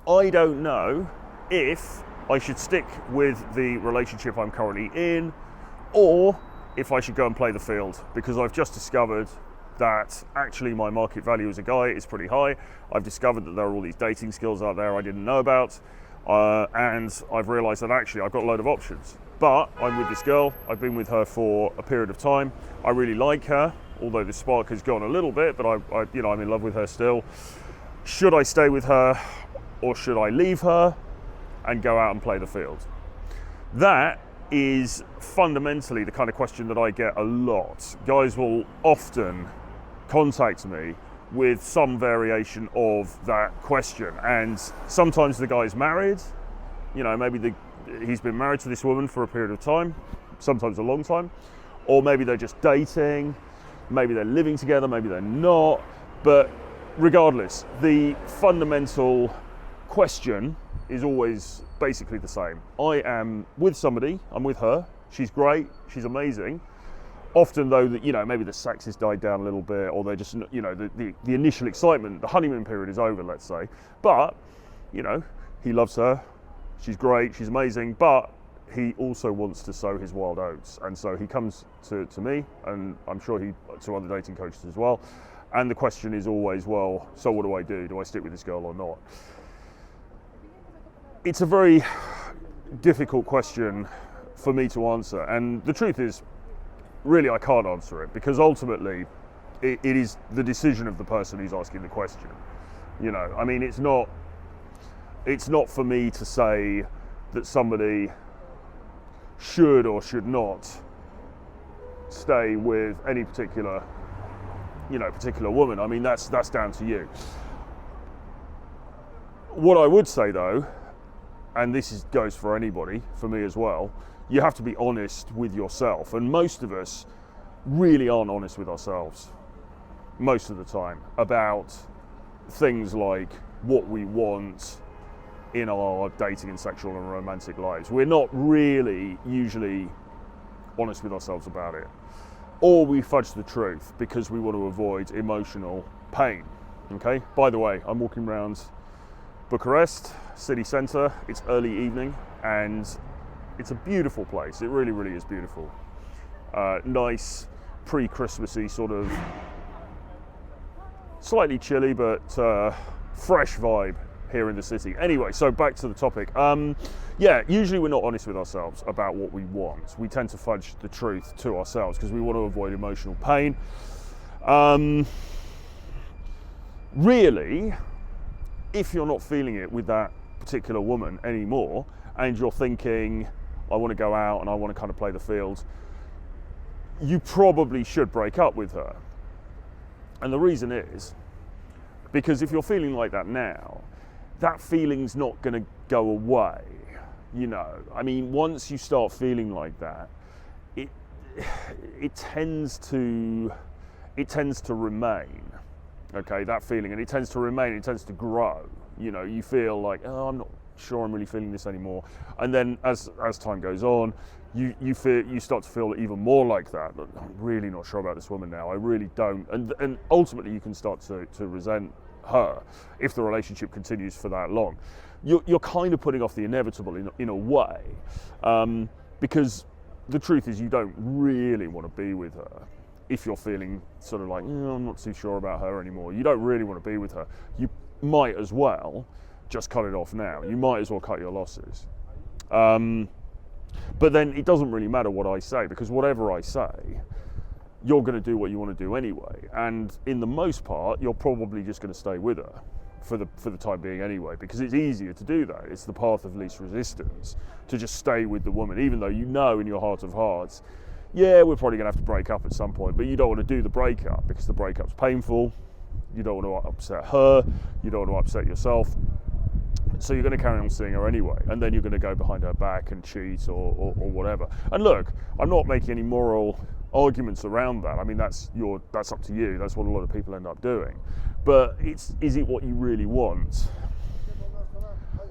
I don't know if I should stick with the relationship I'm currently in, or if I should go and play the field, because I've just discovered that actually my market value as a guy is pretty high. I've discovered that there are all these dating skills out there I didn't know about, and I've realised that actually I've got a load of options. But I'm with this girl, I've been with her for a period of time, I really like her, although the spark has gone a little bit, but I'm in love with her still. Should I stay with her, or should I leave her and go out and play the field? That is fundamentally the kind of question that I get a lot. Guys will often contact me with some variation of that question, and sometimes the guy's married, maybe he's been married to this woman for a period of time, sometimes a long time, or maybe they're just dating, maybe they're living together, maybe they're not, but regardless, the fundamental question is always basically the same. I am with somebody, I'm with her, she's great, she's amazing. Often though, maybe the sex has died down a little bit, or they're just, the initial excitement, the honeymoon period is over, let's say. But, he loves her, she's great, she's amazing, but he also wants to sow his wild oats. And so he comes to me, and I'm sure to other dating coaches as well. And the question is always, well, so what do I do? Do I stick with this girl or not? It's a very difficult question for me to answer. And the truth is, really, I can't answer it, because ultimately it is the decision of the person who's asking the question. It's not for me to say that somebody should or should not stay with any particular woman. That's down to you. What I would say though, and this goes for anybody, for me as well, you have to be honest with yourself. And most of us really aren't honest with ourselves most of the time about things like what we want in our dating and sexual and romantic lives. We're not really usually honest with ourselves about it. Or we fudge the truth because we want to avoid emotional pain. Okay? By the way, I'm walking around Bucharest city centre. It's early evening and it's a beautiful place. It really, really is beautiful. Nice, pre-Christmassy sort of, slightly chilly but fresh vibe here in the city. Anyway, so back to the topic. Usually we're not honest with ourselves about what we want. We tend to fudge the truth to ourselves because we want to avoid emotional pain. Really, if you're not feeling it with that particular woman anymore, and you're thinking, I want to go out and I want to kind of play the field, you probably should break up with her. And the reason is because if you're feeling like that now, that feeling's not going to go away. Once you start feeling like that, it tends to remain. Okay, that feeling, and it tends to remain, it tends to grow. You feel like, oh, I'm not sure I'm really feeling this anymore. And then as time goes on, you start to feel even more like that. I'm really not sure about this woman now. I really don't. And ultimately you can start to resent her if the relationship continues for that long. You're kind of putting off the inevitable in a way, because the truth is you don't really want to be with her. If you're feeling sort of like, I'm not too sure about her anymore, you don't really want to be with her, you might as well just cut it off now. You might as well cut your losses. But then it doesn't really matter what I say, because whatever I say, you're going to do what you want to do anyway. And in the most part, you're probably just going to stay with her for the time being anyway, because it's easier to do that. It's the path of least resistance to just stay with the woman, even though you know in your heart of hearts, yeah, we're probably going to have to break up at some point, but you don't want to do the breakup because the breakup's painful. You don't want to upset her. You don't want to upset yourself. So you're going to carry on seeing her anyway, and then you're going to go behind her back and cheat or whatever. And look, I'm not making any moral arguments around that. That's up to you. That's what a lot of people end up doing. But is it what you really want?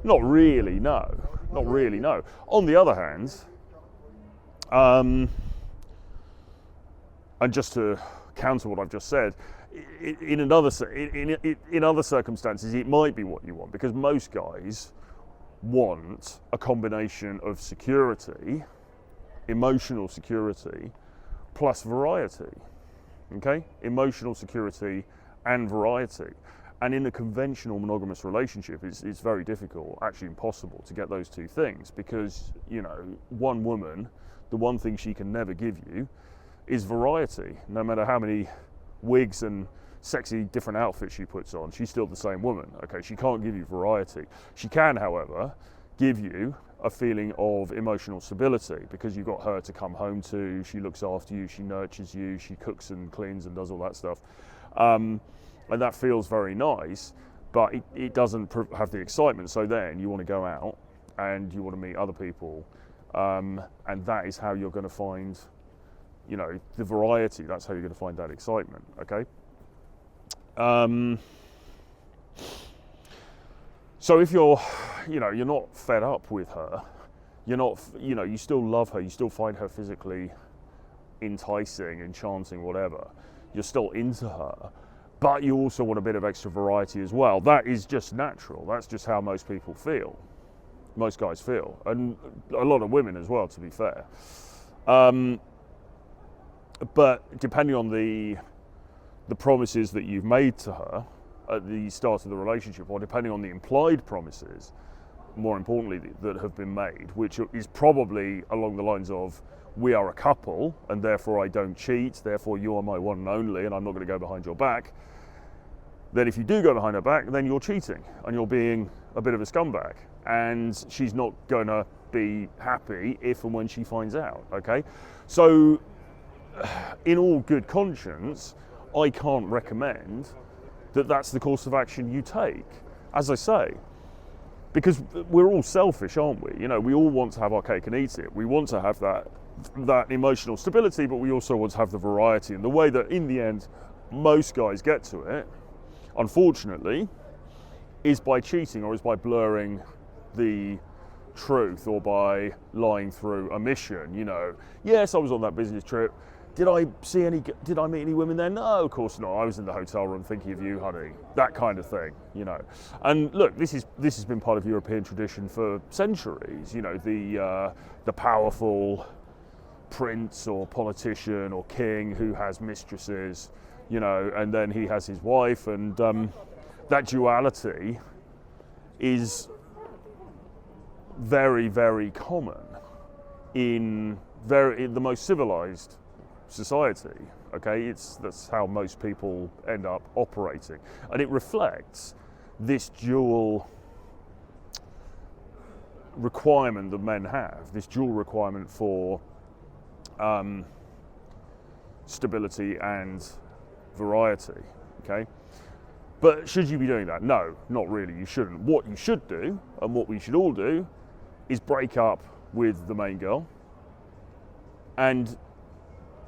Not really, no. Not really, no. On the other hand, and just to counter what I've just said, in other circumstances, it might be what you want, because most guys want a combination of security, emotional security, plus variety. Okay, emotional security and variety. And in a conventional monogamous relationship, it's very difficult, actually impossible, to get those two things, because, you know, one woman, the one thing she can never give you is variety. No matter how many wigs and sexy different outfits she puts on, she's still the same woman. Okay, she can't give you variety. She can, however, give you a feeling of emotional stability, because you've got her to come home to, she looks after you, she nurtures you, she cooks and cleans and does all that stuff. And that feels very nice, but it doesn't have the excitement. So then you want to go out and you want to meet other people, and that is how you're going to find, you know, the variety. That's how you're going to find that excitement. Okay. So if you're, you know, you're not fed up with her, you're not, you know, you still love her, you still find her physically enticing, enchanting, whatever, you're still into her, but you also want a bit of extra variety as well. That is just natural. That's just how most people feel. Most guys feel, and a lot of women as well, to be fair. But depending on the promises that you've made to her at the start of the relationship, or depending on the implied promises, more importantly, that have been made, which is probably along the lines of, we are a couple and therefore I don't cheat, therefore you are my one and only and I'm not going to go behind your back, then if you do go behind her back, then you're cheating and you're being a bit of a scumbag, and she's not going to be happy if and when she finds out. Okay, so in all good conscience, I can't recommend that that's the course of action you take, as I say, because we're all selfish, aren't we? You know, we all want to have our cake and eat it. We want to have that emotional stability, but we also want to have the variety. And the way that, in the end, most guys get to it, unfortunately, is by cheating, or is by blurring the truth, or by lying through omission. You know, yes, I was on that business trip. Did I meet any women there? No, of course not. I was in the hotel room thinking of you, honey. That kind of thing, you know. And look, this has been part of European tradition for centuries. You know, the powerful prince or politician or king who has mistresses, you know, and then he has his wife, and that duality is very, very common in the most civilized society. Okay, that's how most people end up operating, and it reflects this dual requirement that men have, this dual requirement for stability and variety. Okay, but should you be doing that? No, not really. You shouldn't. What you should do, and what we should all do, is break up with the main girl and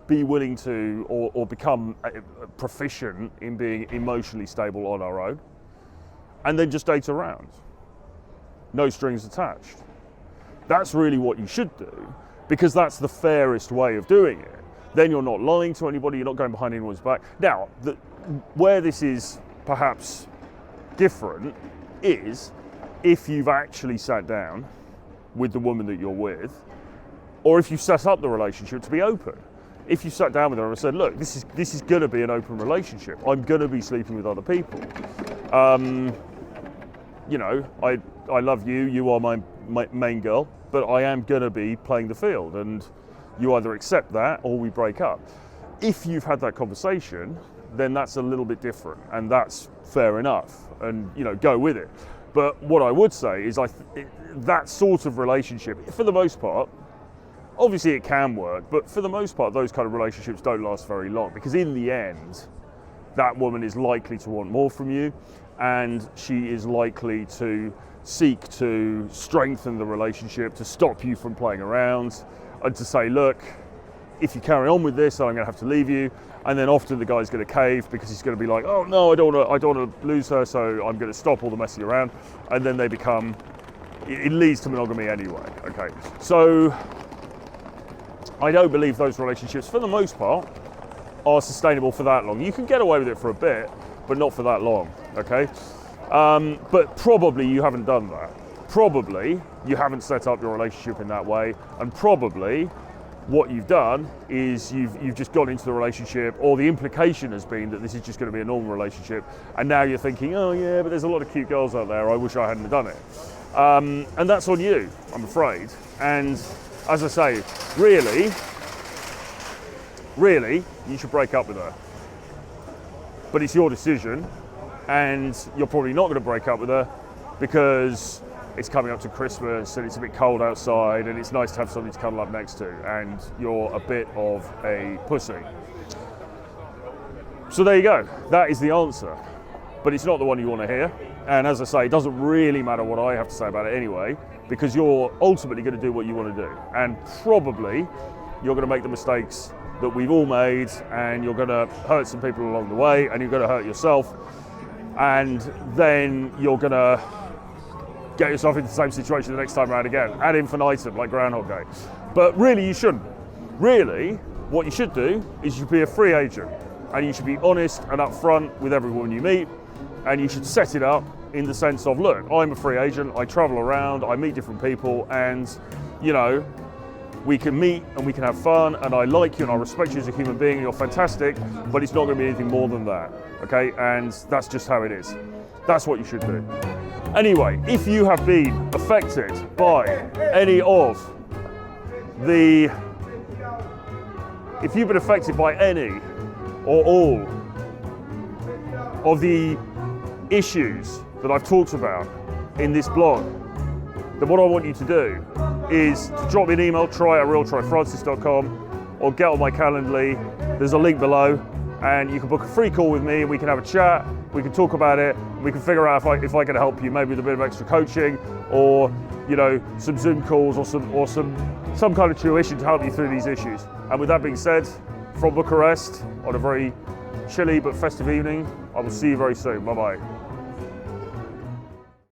be willing to, or become proficient in being emotionally stable on our own, and then just date around. No strings attached. That's really what you should do, because that's the fairest way of doing it. Then you're not lying to anybody, you're not going behind anyone's back. Now, where this is perhaps different is if you've actually sat down with the woman that you're with, or if you set up the relationship to be open. If you sat down with her and said, look, this is going to be an open relationship. I'm going to be sleeping with other people. You know, I love you. You are my main girl, but I am going to be playing the field, and you either accept that or we break up. If you've had that conversation, then that's a little bit different, and that's fair enough, and, you know, go with it. But what I would say is that sort of relationship, for the most part, obviously it can work, but for the most part, those kind of relationships don't last very long, because in the end, that woman is likely to want more from you, and she is likely to seek to strengthen the relationship, to stop you from playing around, and to say, look, if you carry on with this, I'm going to have to leave you. And then often the guy's going to cave, because he's going to be like, oh no, I don't want to lose her, so I'm going to stop all the messing around. And then it leads to monogamy anyway. Okay, so I don't believe those relationships, for the most part, are sustainable for that long. You can get away with it for a bit, but not for that long, okay? But probably you haven't done that. Probably you haven't set up your relationship in that way, and probably what you've done is you've just gone into the relationship, or the implication has been that this is just going to be a normal relationship, and now you're thinking, oh yeah, but there's a lot of cute girls out there, I wish I hadn't done it. And that's on you, I'm afraid. And as I say, really, you should break up with her. But it's your decision, and you're probably not going to break up with her because it's coming up to Christmas and it's a bit cold outside and it's nice to have something to cuddle up next to, and you're a bit of a pussy. So there you go, that is the answer. But it's not the one you want to hear. And as I say, it doesn't really matter what I have to say about it anyway, because you're ultimately going to do what you want to do. And probably you're going to make the mistakes that we've all made, and you're going to hurt some people along the way, and you're going to hurt yourself. And then you're going to get yourself into the same situation the next time around again, ad infinitum, like Groundhog Day. But really, you shouldn't. Really, what you should do is you should be a free agent, and you should be honest and upfront with everyone you meet, and you should set it up in the sense of, look, I'm a free agent, I travel around, I meet different people, and, you know, we can meet and we can have fun, and I like you and I respect you as a human being, and you're fantastic, but it's not going to be anything more than that, okay? And that's just how it is. That's what you should do. Anyway, if you have been affected by any of the, if you've been affected by any or all of the issues that I've talked about in this blog, then what I want you to do is to drop me an email, try@realtryfrancis.com, or get on my Calendly. There's a link below, and you can book a free call with me, and we can have a chat, we can talk about it, and we can figure out if I can help you, maybe with a bit of extra coaching, or, you know, some Zoom calls, or some kind of tuition to help you through these issues. And with that being said, from Bucharest, on a very chilly but festive evening, I will see you very soon. Bye-bye.